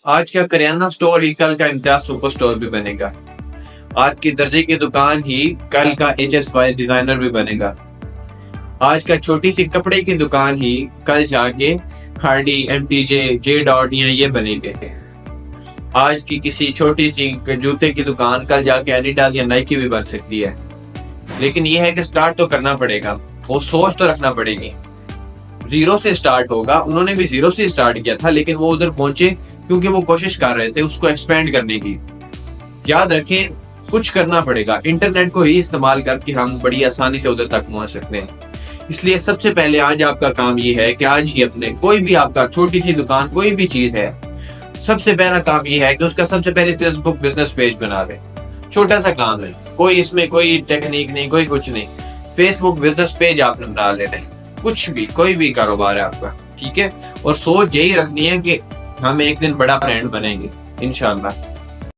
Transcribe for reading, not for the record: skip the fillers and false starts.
آج کا کریانہ سٹور ہی کل کا امتیاز سپر سٹور بھی بنے گا. آج کی درزی کی دکان ہی کل کا HSY ڈیزائنر بھی بنے گا. آج کا چھوٹی سی کپڑے کی دکان ہی کل جا کے کھاڑی MTJ J ڈاٹ یا یہ بنے گے. آج کی کسی چھوٹی سی جوتے کی دکان کل جا کے ایڈیڈاس یا نائکی بھی بن سکتی ہے. لیکن یہ ہے کہ سٹارٹ تو کرنا پڑے گا, وہ سوچ تو رکھنا پڑے گی. زیرو سے سٹارٹ ہوگا, انہوں نے بھی زیرو سے سٹارٹ کیا تھا لیکن وہ ادھر پہنچے کیونکہ وہ کوشش کر رہے تھے اس کو ایکسپینڈ کرنے کی. یاد رکھیں کچھ کرنا پڑے گا, انٹرنیٹ کو ہی استعمال کر کے ہم بڑی آسانی سے ادھر تک پہنچ سکتے ہیں. اس لیے سب سے پہلے آج آپ کا کام یہ ہے کہ آج ہی اپنے کوئی بھی آپ کا چھوٹی سی دکان کوئی بھی چیز ہے, سب سے پہلا کام یہ ہے کہ اس کا سب سے پہلے فیس بک بزنس پیج بنا لیں. چھوٹا سا کام ہے, کوئی اس میں کوئی ٹیکنیک نہیں, کوئی کچھ نہیں. فیس بک بزنس پیج آپ نے بنا لینا ہے, کچھ بھی کوئی بھی کاروبار ہے آپ کا, ٹھیک ہے. اور سوچ یہی رکھنی ہے کہ ہم ایک دن بڑا برانڈ بنیں گے انشاءاللہ.